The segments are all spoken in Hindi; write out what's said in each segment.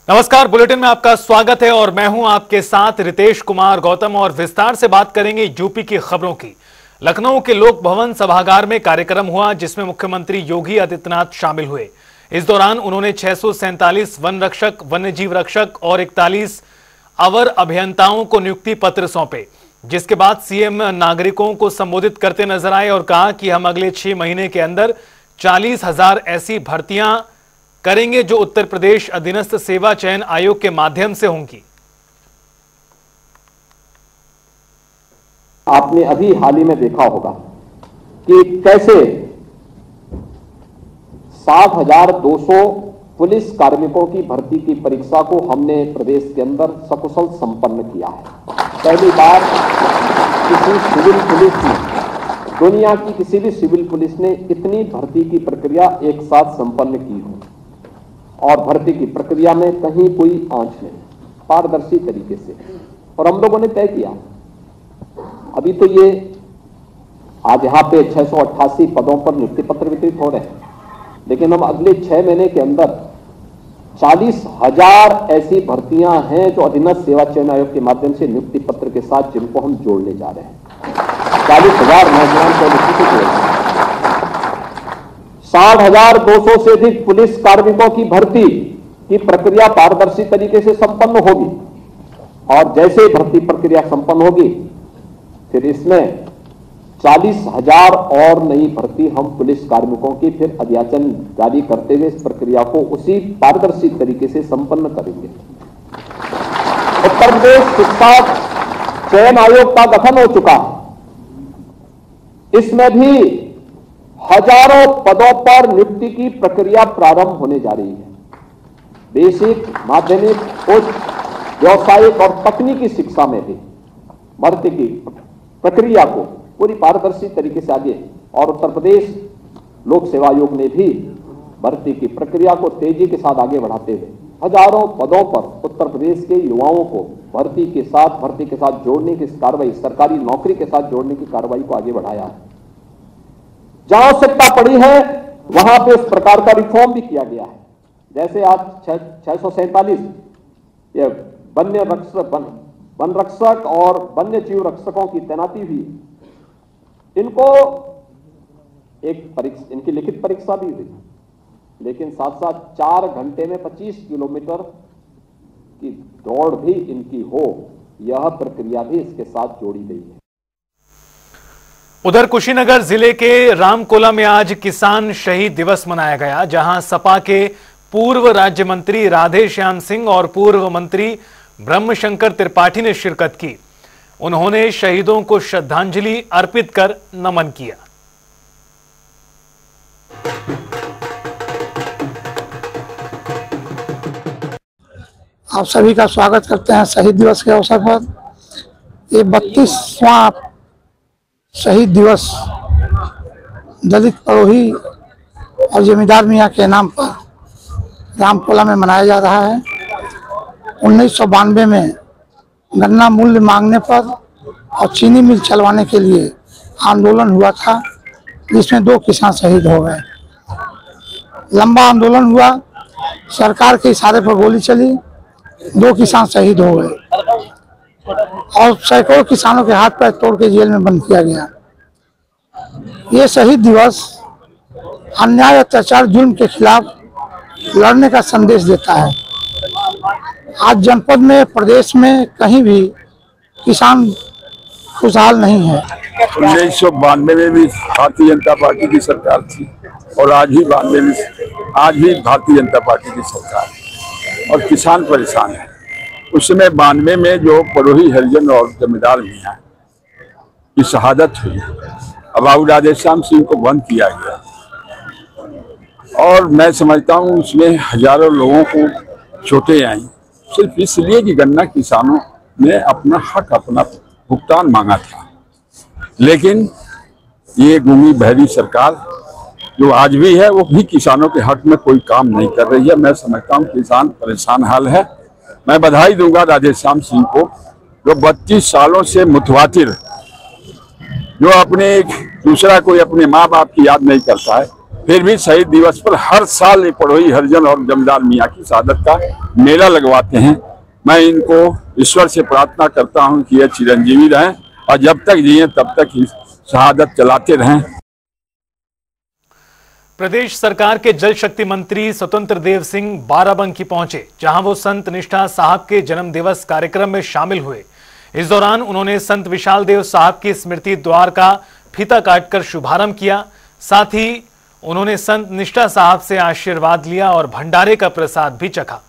नमस्कार, बुलेटिन में आपका स्वागत है और मैं हूं आपके साथ रितेश कुमार गौतम। और विस्तार से बात करेंगे यूपी की खबरों की। लखनऊ के लोक भवन सभागार में कार्यक्रम हुआ जिसमें मुख्यमंत्री योगी आदित्यनाथ शामिल हुए। इस दौरान उन्होंने 647 वन रक्षक, वन्य जीव रक्षक और 41 अवर अभियंताओं को नियुक्ति पत्र सौंपे, जिसके बाद सीएम नागरिकों को संबोधित करते नजर आए और कहा कि हम अगले 6 महीने के अंदर 40,000 ऐसी भर्तियां करेंगे जो उत्तर प्रदेश अधीनस्थ सेवा चयन आयोग के माध्यम से होंगी। आपने अभी हाल ही में देखा होगा कि कैसे 60,200 पुलिस कार्मिकों की भर्ती की परीक्षा को हमने प्रदेश के अंदर सकुशल संपन्न किया है। पहली बार किसी सिविल पुलिस ने, दुनिया की किसी भी सिविल पुलिस ने इतनी भर्ती की प्रक्रिया एक साथ संपन्न की हो और भर्ती की प्रक्रिया में कहीं कोई आंच नहीं, पारदर्शी तरीके से। और हम लोगों ने तय किया, अभी तो ये आज यहां पे 688 पदों पर नियुक्ति पत्र वितरित हो रहे हैं, लेकिन हम अगले 6 महीने के अंदर 40,000 ऐसी भर्तियां हैं जो अधीनस्थ सेवा चयन आयोग के माध्यम से नियुक्ति पत्र के साथ जिनको हम जोड़ने जा रहे हैं। 40,000 नौजवान को नियुक्ति जोड़ रहे हैं। 60,200 से अधिक पुलिस कार्मिकों की भर्ती की प्रक्रिया पारदर्शी तरीके से संपन्न होगी और जैसे भर्ती प्रक्रिया संपन्न होगी फिर इसमें 40,000 और नई भर्ती हम पुलिस कार्मिकों की फिर अध्याचन जारी करते हुए इस प्रक्रिया को उसी पारदर्शी तरीके से संपन्न करेंगे। उत्तर प्रदेश शिक्षा चयन आयोग का गठन हो चुका है, इसमें भी हजारों पदों पर नियुक्ति की प्रक्रिया प्रारंभ होने जा रही है। बेसिक, माध्यमिक, उच्च, व्यावसायिक और तकनीकी शिक्षा में भी भर्ती की प्रक्रिया को पूरी पारदर्शी तरीके से आगे, और उत्तर प्रदेश लोक सेवा आयोग ने भी भर्ती की प्रक्रिया को तेजी के साथ आगे बढ़ाते हुए हजारों पदों पर उत्तर प्रदेश के युवाओं को भर्ती के साथ जोड़ने की कार्रवाई, सरकारी नौकरी के साथ जोड़ने की कार्रवाई को आगे बढ़ाया है। जहां आवश्यकता पड़ी है वहां पे उस प्रकार का रिफॉर्म भी किया गया है। जैसे आज 647 ये वन रक्षक और वन्य जीव रक्षकों की तैनाती हुई, इनको इनकी लिखित परीक्षा भी हुई, लेकिन साथ साथ 4 घंटे में 25 किलोमीटर की दौड़ भी इनकी हो, यह प्रक्रिया भी इसके साथ जोड़ी गई है। उधर कुशीनगर जिले के रामकोला में आज किसान शहीद दिवस मनाया गया, जहां सपा के पूर्व राज्य मंत्री राधे श्याम सिंह और पूर्व मंत्री ब्रह्मशंकर त्रिपाठी ने शिरकत की। उन्होंने शहीदों को श्रद्धांजलि अर्पित कर नमन किया। आप सभी का स्वागत करते हैं शहीद दिवस के अवसर पर। ये 32वां शहीद दिवस दलित पड़ोही और जमींदार मियाँ के नाम पर रामकोला में मनाया जा रहा है। 1992 में गन्ना मूल्य मांगने पर और चीनी मिल चलवाने के लिए आंदोलन हुआ था, जिसमें 2 किसान शहीद हो गए। लंबा आंदोलन हुआ, सरकार के इशारे पर गोली चली, 2 किसान शहीद हो गए और सैकड़ों किसानों के हाथ पैर तोड़ के जेल में बंद किया गया। ये शहीद दिवस अन्याय, अत्याचार, जुल्म के खिलाफ लड़ने का संदेश देता है। आज जनपद में, प्रदेश में कहीं भी किसान खुशहाल नहीं है। 1992 में भी भारतीय जनता पार्टी की सरकार थी और आज भी भारतीय जनता पार्टी की सरकार है और किसान परेशान है। उस समय 92 में जो पड़ोही हरिजन और जमींदार मियाँ की शहादत हुई, अबाऊ राधे श्याम सिंह को बंद किया गया और मैं समझता हूँ उसमें हजारों लोगों को चोटें आई, सिर्फ इसलिए कि गन्ना किसानों ने अपना हक, अपना भुगतान मांगा था। लेकिन ये गूंगी बहरी सरकार जो आज भी है वो भी किसानों के हक में कोई काम नहीं कर रही है। मैं समझता हूँ किसान परेशान हाल है। मैं बधाई दूंगा राधे श्याम सिंह को, जो 32 सालों से मुतवातिर, जो अपने दूसरा कोई अपने माँ बाप की याद नहीं करता है, फिर भी शहीद दिवस पर हर साल ये पड़ोई हरिजन और जमींदार मियाँ की शहादत का मेला लगवाते हैं। मैं इनको ईश्वर से प्रार्थना करता हूं कि ये चिरंजीवी रहें और जब तक जिए तब तक ही शहादत चलाते रहें। प्रदेश सरकार के जल शक्ति मंत्री स्वतंत्र देव सिंह बाराबंकी पहुंचे, जहां वो संत निष्ठा साहब के जन्म दिवस कार्यक्रम में शामिल हुए। इस दौरान उन्होंने संत विशाल देव साहब की स्मृति द्वार का फीता काटकर शुभारंभ किया। साथ ही उन्होंने संत निष्ठा साहब से आशीर्वाद लिया और भंडारे का प्रसाद भी चखा।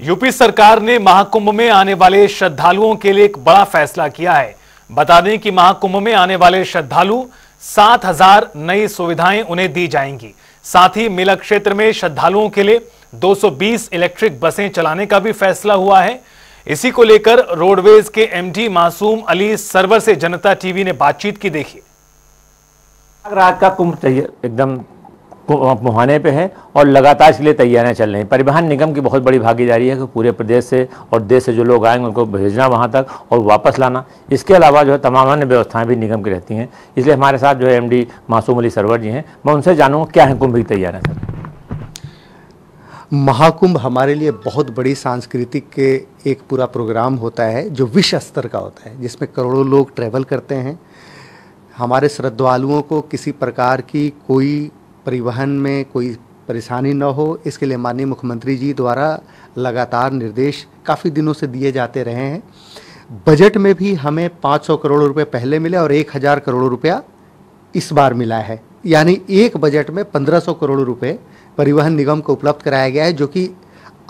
यूपी सरकार ने महाकुंभ में आने वाले श्रद्धालुओं के लिए एक बड़ा फैसला किया है। बता दें कि महाकुंभ में आने वाले श्रद्धालु 7,000 नई सुविधाएं उन्हें दी जाएंगी। साथ ही मेला क्षेत्र में श्रद्धालुओं के लिए 220 इलेक्ट्रिक बसें चलाने का भी फैसला हुआ है। इसी को लेकर रोडवेज के एमडी मासूम अली सरवर से जनता टीवी ने बातचीत की। देखिए, रात का कुंभ एकदम मुहाने पे है और लगातार इसके लिए तैयारियां चल रही हैं। परिवहन निगम की बहुत बड़ी भागीदारी है कि पूरे प्रदेश से और देश से जो लोग आएंगे उनको भेजना वहां तक और वापस लाना। इसके अलावा जो है तमाम अन्य व्यवस्थाएं भी निगम की रहती हैं। इसलिए हमारे साथ जो है एमडी मासूम अली सरवर जी हैं, मैं उनसे जानूंगा क्या है कुंभ की तैयारियां। सर, महाकुंभ हमारे लिए बहुत बड़ी सांस्कृतिक के एक पूरा प्रोग्राम होता है जो विश्व स्तर का होता है, जिसमें करोड़ों लोग ट्रैवल करते हैं। हमारे श्रद्धालुओं को किसी प्रकार की कोई परिवहन में कोई परेशानी न हो, इसके लिए माननीय मुख्यमंत्री जी द्वारा लगातार निर्देश काफ़ी दिनों से दिए जाते रहे हैं। बजट में भी हमें 500 करोड़ रुपए पहले मिले और 1000 करोड़ रुपया इस बार मिला है, यानी एक बजट में 1500 करोड़ रुपए परिवहन निगम को उपलब्ध कराया गया है, जो कि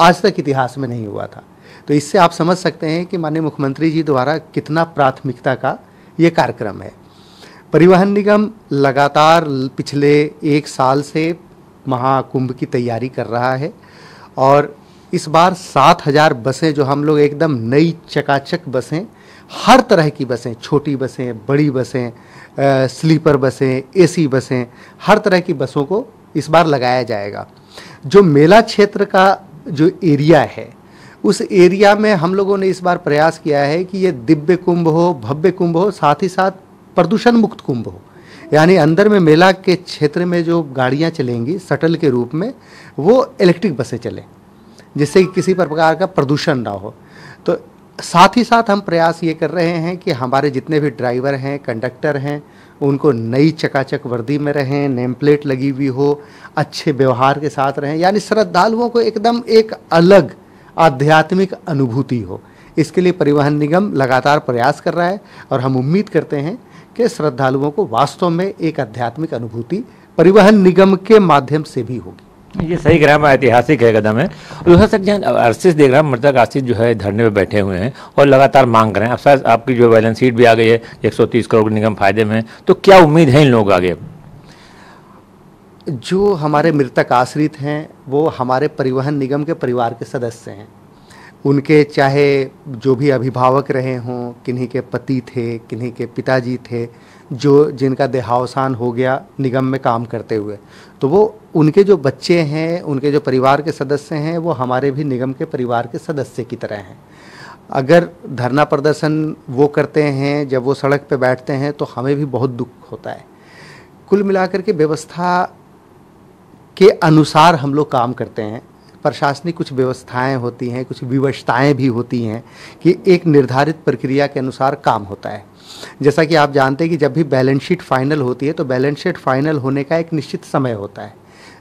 आज तक इतिहास में नहीं हुआ था। तो इससे आप समझ सकते हैं कि माननीय मुख्यमंत्री जी द्वारा कितना प्राथमिकता का ये कार्यक्रम है। परिवहन निगम लगातार पिछले 1 साल से महाकुंभ की तैयारी कर रहा है और इस बार 7,000 बसें जो हम लोग एकदम नई चकाचक बसें, हर तरह की बसें, छोटी बसें, बड़ी बसें, स्लीपर बसें, एसी बसें, हर तरह की बसों को इस बार लगाया जाएगा। जो मेला क्षेत्र का जो एरिया है, उस एरिया में हम लोगों ने इस बार प्रयास किया है कि ये दिव्य कुंभ हो, भव्य कुंभ हो, साथ ही साथ प्रदूषण मुक्त कुंभ हो। यानी अंदर में मेला के क्षेत्र में जो गाड़ियां चलेंगी शटल के रूप में, वो इलेक्ट्रिक बसें चलें, जिससे किसी प्रकार का प्रदूषण ना हो। तो साथ ही साथ हम प्रयास ये कर रहे हैं कि हमारे जितने भी ड्राइवर हैं, कंडक्टर हैं, उनको नई चकाचक वर्दी में रहें, नेम प्लेट लगी हुई हो, अच्छे व्यवहार के साथ रहें, यानी श्रद्धालुओं को एकदम एक अलग आध्यात्मिक अनुभूति हो। इसके लिए परिवहन निगम लगातार प्रयास कर रहा है और हम उम्मीद करते हैं कि श्रद्धालुओं को वास्तव में एक आध्यात्मिक अनुभूति परिवहन निगम के माध्यम से भी होगी। ये सही कह रहा है, ऐतिहासिक है कदम है। दूसरा सर, जहाँ आशीष देख रहा है, मृतक आशीष जो है धरने पे बैठे हुए हैं और लगातार मांग कर रहे हैं। अब शायद आपकी जो बैलेंस शीट भी आ गई है, 130 करोड़ निगम फायदे में, तो क्या उम्मीद है इन लोग आगे? जो हमारे मृतक आश्रित हैं वो हमारे परिवहन निगम के परिवार के सदस्य हैं। उनके चाहे जो भी अभिभावक रहे हों, किन्हीं के पति थे, किन्हीं के पिताजी थे, जो जिनका देहावसान हो गया निगम में काम करते हुए, तो वो उनके जो बच्चे हैं, उनके जो परिवार के सदस्य हैं, वो हमारे भी निगम के परिवार के सदस्य की तरह हैं। अगर धरना प्रदर्शन वो करते हैं, जब वो सड़क पे बैठते हैं, तो हमें भी बहुत दुख होता है। कुल मिलाकर के व्यवस्था के अनुसार हम लोग काम करते हैं। प्रशासनिक कुछ व्यवस्थाएं होती हैं, कुछ विवशताएं भी होती हैं कि एक निर्धारित प्रक्रिया के अनुसार काम होता है। जैसा कि आप जानते हैं कि जब भी बैलेंस शीट फाइनल होती है तो बैलेंस शीट फाइनल होने का एक निश्चित समय होता है।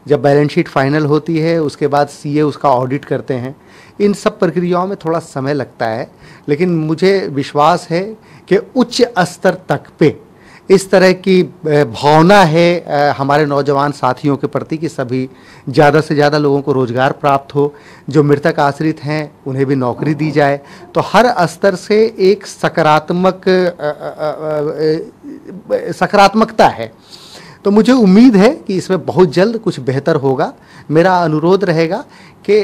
जब बैलेंस शीट फाइनल होती है उसके बाद सीए उसका ऑडिट करते हैं। इन सब प्रक्रियाओं में थोड़ा समय लगता है, लेकिन मुझे विश्वास है कि उच्च स्तर तक पे इस तरह की भावना है हमारे नौजवान साथियों के प्रति कि सभी ज़्यादा से ज़्यादा लोगों को रोज़गार प्राप्त हो, जो मृतक आश्रित हैं उन्हें भी नौकरी दी जाए। तो हर स्तर से एक सकारात्मकता है। तो मुझे उम्मीद है कि इसमें बहुत जल्द कुछ बेहतर होगा। मेरा अनुरोध रहेगा कि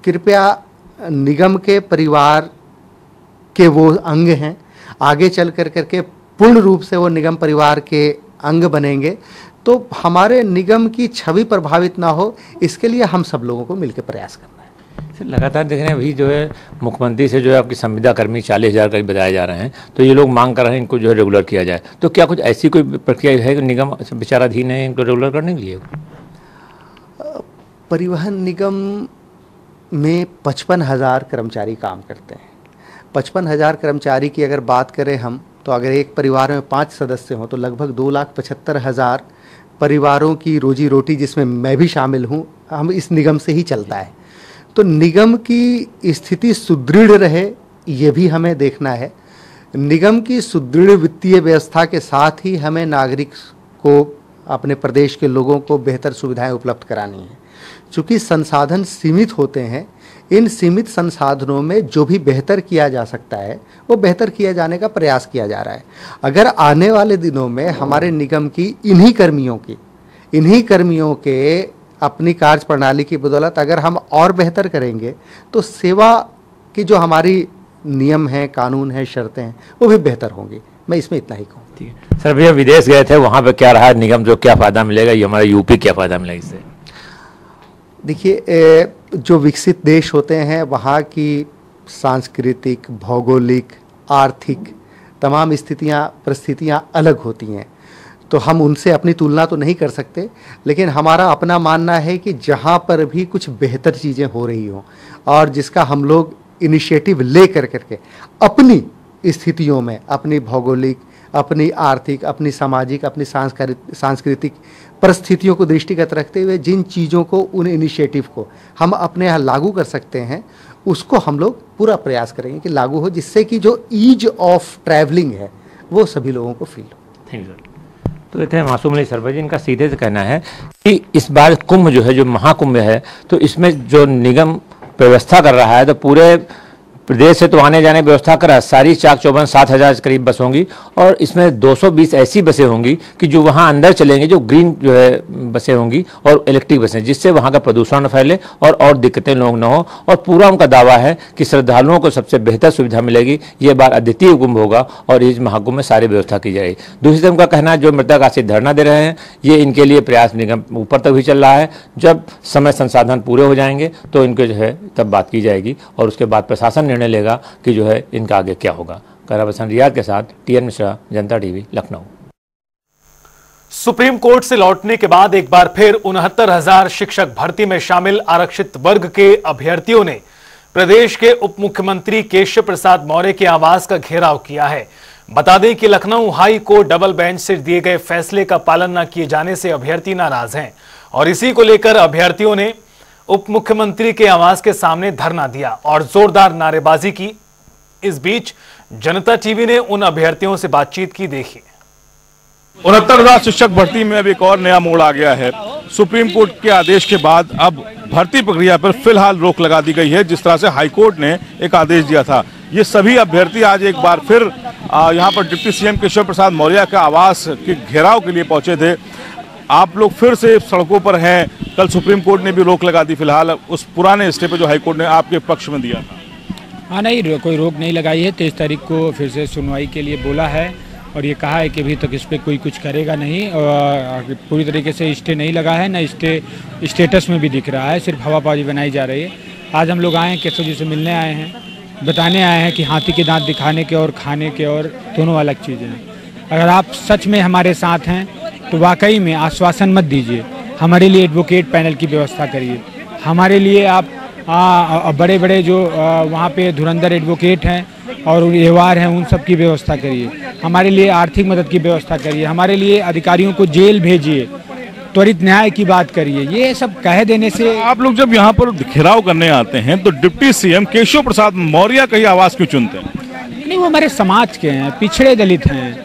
कृपया निगम के परिवार के वो अंग हैं, आगे चल करके पूर्ण रूप से वो निगम परिवार के अंग बनेंगे तो हमारे निगम की छवि प्रभावित ना हो, इसके लिए हम सब लोगों को मिलकर प्रयास करना है। सर लगातार देख रहे हैं, अभी जो है मुख्यमंत्री से जो है आपकी संविदा कर्मी 40,000 करीब बताए जा रहे हैं, तो ये लोग मांग कर रहे हैं इनको जो है रेगुलर किया जाए। तो क्या कुछ ऐसी कोई प्रक्रिया है कि निगम विचाराधीन है इनको रेगुलर करने के लिए? परिवहन निगम में 55,000 कर्मचारी काम करते हैं। 55,000 कर्मचारी की अगर बात करें हम, तो अगर एक परिवार में 5 सदस्य हों तो लगभग 2,75,000 परिवारों की रोजी रोटी, जिसमें मैं भी शामिल हूँ, हम इस निगम से ही चलता है। तो निगम की स्थिति सुदृढ़ रहे, ये भी हमें देखना है। निगम की सुदृढ़ वित्तीय व्यवस्था के साथ ही हमें नागरिक को, अपने प्रदेश के लोगों को बेहतर सुविधाएं उपलब्ध करानी है। चूँकि संसाधन सीमित होते हैं, इन सीमित संसाधनों में जो भी बेहतर किया जा सकता है वो बेहतर किया जाने का प्रयास किया जा रहा है। अगर आने वाले दिनों में हमारे निगम की इन्हीं कर्मियों के अपनी कार्य प्रणाली की बदौलत अगर हम और बेहतर करेंगे तो सेवा की जो हमारी नियम हैं, कानून हैं, शर्तें हैं, वो भी बेहतर होंगी। मैं इसमें इतना ही कहूँ। ठीक है सर, भैया विदेश गए थे, वहाँ पे क्या रहा निगम, जो क्या फ़ायदा मिलेगा, ये हमारा यूपी क्या फ़ायदा मिलेगा इससे? देखिए, जो विकसित देश होते हैं वहाँ की सांस्कृतिक, भौगोलिक, आर्थिक तमाम परिस्थितियाँ अलग होती हैं, तो हम उनसे अपनी तुलना तो नहीं कर सकते, लेकिन हमारा अपना मानना है कि जहाँ पर भी कुछ बेहतर चीज़ें हो रही हों और जिसका हम लोग इनिशिएटिव ले करके अपनी स्थितियों में, अपनी भौगोलिक, अपनी आर्थिक, अपनी सामाजिक, अपनी सांस्कृतिक परिस्थितियों को दृष्टिगत रखते हुए जिन चीज़ों को, उन इनिशिएटिव को हम अपने यहाँ लागू कर सकते हैं, उसको हम लोग पूरा प्रयास करेंगे कि लागू हो, जिससे कि जो ईज ऑफ ट्रैवलिंग है वो सभी लोगों को फील हो। Thank you. तो ये थे मासूम अली सरवर जी, इनका सीधे से कहना है कि इस बार कुंभ जो है, जो महाकुंभ है, तो इसमें जो निगम व्यवस्था कर रहा है, तो पूरे प्रदेश से तो आने जाने की व्यवस्था करा, सारी चाक चौबंद 7,000 करीब बस होंगी और इसमें 220 ऐसी बसें होंगी कि जो वहाँ अंदर चलेंगी, जो ग्रीन जो है बसें होंगी और इलेक्ट्रिक बसें, जिससे वहाँ का प्रदूषण न फैले और दिक्कतें लोग न हो। और पूरा उनका दावा है कि श्रद्धालुओं को सबसे बेहतर सुविधा मिलेगी। ये बार अद्वितीय कुंभ होगा और इस महाकुंभ में सारी व्यवस्था की जाएगी। दूसरी तरफ उनका कहना है जो मृतक आश्रित धरना दे रहे हैं, ये इनके लिए प्रयास निगम ऊपर तक भी चल रहा है। जब समय संसाधन पूरे हो जाएंगे तो इनके जो है तब बात की जाएगी और उसके बाद प्रशासन निर्णय लेगा कि जो है इनका आगे क्या होगा। कैमरापर्सन रियाद के साथ टीएन मिश्रा, जनता टीवी, लखनऊ। सुप्रीम कोर्ट से लौटने के बाद एक बार फिर 69,000 शिक्षक भर्ती में शामिल आरक्षित वर्ग के अभ्यर्थियों ने प्रदेश के उप मुख्यमंत्री केशव प्रसाद मौर्य के आवास का घेराव किया है। बता दें कि Lucknow high court double bench से दिए गए फैसले का पालन न किए जाने से अभ्यर्थी नाराज हैं और इसी को लेकर अभ्यर्थियों ने उप मुख्यमंत्री के आवास के सामने धरना दिया और जोरदार नारेबाजी की। इस बीच जनता टीवी ने उन अभ्यर्थियों से बातचीत की, देखिए। 69,000 शिक्षक भर्ती में अब एक और नया मोड़ आ गया है। सुप्रीम कोर्ट के आदेश के बाद अब भर्ती प्रक्रिया पर फिलहाल रोक लगा दी गई है, जिस तरह से हाईकोर्ट ने एक आदेश दिया था। ये सभी अभ्यर्थी आज एक बार फिर यहाँ पर डिप्टी सीएम केशव प्रसाद मौर्य के आवास के घेराव के लिए पहुंचे थे। आप लोग फिर से सड़कों पर हैं। कल सुप्रीम कोर्ट ने भी रोक लगा दी, फिलहाल उस पुराने स्टे पे जो हाईकोर्ट ने आपके पक्ष में दिया था। हाँ, नहीं, कोई रोक नहीं लगाई है। 23 तारीख को फिर से सुनवाई के लिए बोला है और ये कहा है कि अभी तक इस पर कोई कुछ करेगा नहीं और पूरी तरीके से स्टे नहीं लगा है, न स्टेटस में भी दिख रहा है, सिर्फ हवाबाजी बनाई जा रही है। आज हम लोग आए हैं, केशव जी से मिलने आए हैं, बताने आए हैं कि हाथी के दांत दिखाने के और खाने के और दोनों अलग चीज़ें हैं। अगर आप सच में हमारे साथ हैं तो वाकई में आश्वासन मत दीजिए, हमारे लिए एडवोकेट पैनल की व्यवस्था करिए। हमारे लिए आप बड़े बड़े जो वहाँ पे धुरंधर एडवोकेट हैं और व्यवहार हैं, उन सब की व्यवस्था करिए। हमारे लिए आर्थिक मदद की व्यवस्था करिए। हमारे लिए अधिकारियों को जेल भेजिए, त्वरित न्याय की बात करिए। ये सब कह देने से आप लोग जब यहाँ पर घेराव करने आते हैं तो डिप्टी सीएम केशव प्रसाद मौर्य का ही आवास क्यों चुनते हैं? नहीं, वो हमारे समाज के हैं, पिछड़े दलित हैं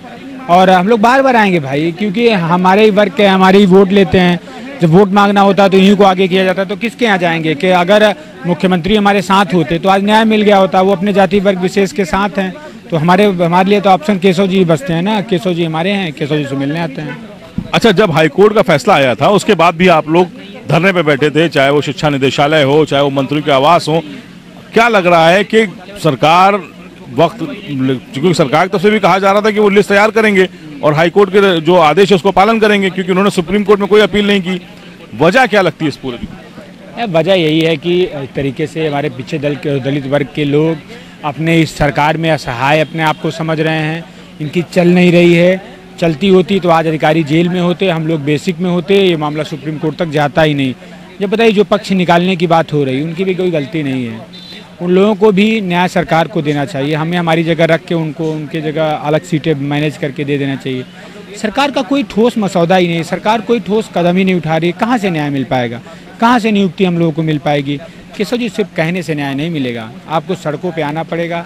और हम लोग बार बार आएंगे भाई, क्योंकि हमारे ही वर्ग के हमारे ही वोट लेते हैं। जब वोट मांगना होता है तो इन्हीं को आगे किया जाता है, तो किसके यहाँ जाएंगे? कि अगर मुख्यमंत्री हमारे साथ होते तो आज न्याय मिल गया होता। वो अपने जाति वर्ग विशेष के साथ हैं, तो हमारे लिए तो ऑप्शन केशव जी बसते हैं ना। केशव जी हमारे हैं, केशव जी से मिलने आते हैं। अच्छा, जब हाईकोर्ट का फैसला आया था उसके बाद भी आप लोग धरने पे बैठे थे, चाहे वो शिक्षा निदेशालय हो, चाहे वो मंत्री के आवास हो। क्या लग रहा है कि सरकार क्योंकि सरकार की तरफ से भी कहा जा रहा था कि वो लिस्ट तैयार करेंगे और हाईकोर्ट के जो आदेश है उसको पालन करेंगे, क्योंकि उन्होंने सुप्रीम कोर्ट में कोई अपील नहीं की। वजह क्या लगती है इस पूरे की? वजह यही है कि एक तरीके से हमारे पीछे दलित वर्ग के लोग अपने इस सरकार में असहाय अपने आप को समझ रहे हैं। इनकी चल नहीं रही है, चलती होती तो आज अधिकारी जेल में होते, हम लोग बेसिक में होते, ये मामला सुप्रीम कोर्ट तक जाता ही नहीं। जब बताइए जो पक्ष निकालने की बात हो रही उनकी भी कोई गलती नहीं है, उन लोगों को भी न्याय सरकार को देना चाहिए। हमें हमारी जगह रख के उनको उनके जगह अलग सीटें मैनेज करके दे देना चाहिए। सरकार का कोई ठोस मसौदा ही नहीं, सरकार कोई ठोस कदम ही नहीं उठा रही। कहाँ से न्याय मिल पाएगा, कहाँ से नियुक्ति हम लोगों को मिल पाएगी? केशव जी, सिर्फ कहने से न्याय नहीं मिलेगा, आपको सड़कों पे आना पड़ेगा,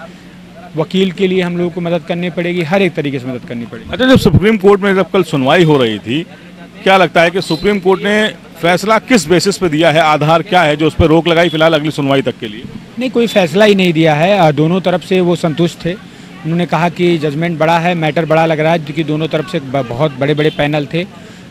वकील के लिए हम लोगों को मदद करनी पड़ेगी, हर एक तरीके से मदद करनी पड़ेगी। अच्छा, जब सुप्रीम कोर्ट में जब कल सुनवाई हो रही थी, क्या लगता है कि सुप्रीम कोर्ट ने फैसला किस बेसिस पे दिया है, आधार क्या है जो उस पर रोक लगाई फिलहाल अगली सुनवाई तक के लिए? नहीं, कोई फैसला ही नहीं दिया है। दोनों तरफ से वो संतुष्ट थे। उन्होंने कहा कि जजमेंट बड़ा है, मैटर बड़ा लग रहा है, क्योंकि दोनों तरफ से बहुत बड़े बड़े पैनल थे,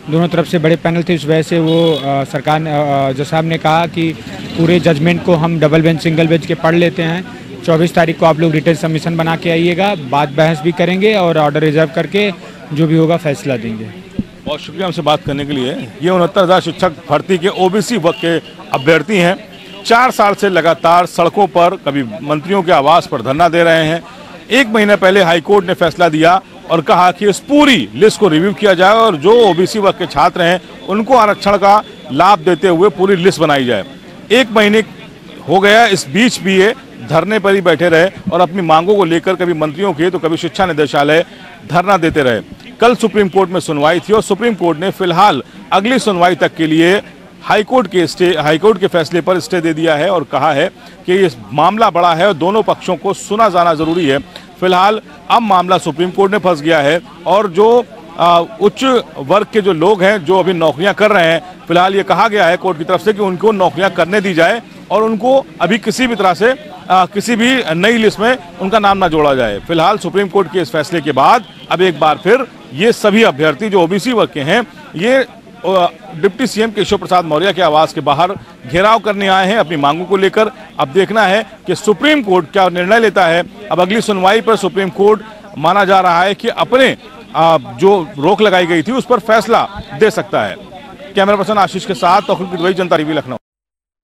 दोनों तरफ से बड़े पैनल थे। इस वजह से वो सरकार जज साहब ने कहा कि पूरे जजमेंट को हम डबल बेंच सिंगल बेंच के पढ़ लेते हैं। 24 तारीख को आप लोग रिटर्न सबमिशन बना के आइएगा, बाद बहस भी करेंगे और ऑर्डर रिजर्व करके जो भी होगा फैसला देंगे। बहुत शुक्रिया हमसे बात करने के लिए। ये 69,000 शिक्षक भर्ती के ओबीसी वर्ग के अभ्यर्थी हैं। 4 साल से लगातार सड़कों पर, कभी मंत्रियों के आवास पर धरना दे रहे हैं। 1 महीना पहले हाईकोर्ट ने फैसला दिया और कहा कि इस पूरी लिस्ट को रिव्यू किया जाए और जो ओबीसी वर्ग के छात्र हैं उनको आरक्षण का लाभ देते हुए पूरी लिस्ट बनाई जाए। 1 महीने हो गया, इस बीच भी ये धरने पर ही बैठे रहे और अपनी मांगों को लेकर कभी मंत्रियों के तो कभी शिक्षा निदेशालय धरना देते रहे। कल सुप्रीम कोर्ट में सुनवाई थी और सुप्रीम कोर्ट ने फिलहाल अगली सुनवाई तक के लिए हाईकोर्ट के फैसले पर स्टे दे दिया है और कहा है कि ये मामला बड़ा है और दोनों पक्षों को सुना जाना जरूरी है। फिलहाल अब मामला सुप्रीम कोर्ट में फंस गया है और जो उच्च वर्ग के जो लोग हैं जो अभी नौकरियां कर रहे हैं, फिलहाल ये कहा गया है कोर्ट की तरफ से कि उनको नौकरियां करने दी जाए और उनको अभी किसी भी तरह से किसी भी नई लिस्ट में उनका नाम ना जोड़ा जाए। फिलहाल सुप्रीम कोर्ट के इस फैसले के बाद अब एक बार फिर ये सभी अभ्यर्थी जो ओबीसी वर्ग के हैं, ये डिप्टी सीएम केशव प्रसाद मौर्य के आवास के बाहर घेराव करने आए हैं अपनी मांगों को लेकर। अब देखना है कि सुप्रीम कोर्ट क्या निर्णय लेता है। अब अगली सुनवाई पर सुप्रीम कोर्ट माना जा रहा है कि अपने जो रोक लगाई गई थी उस पर फैसला दे सकता है। कैमरा पर्सन आशीष के साथ तौफीक जनता टीवी लखनऊ।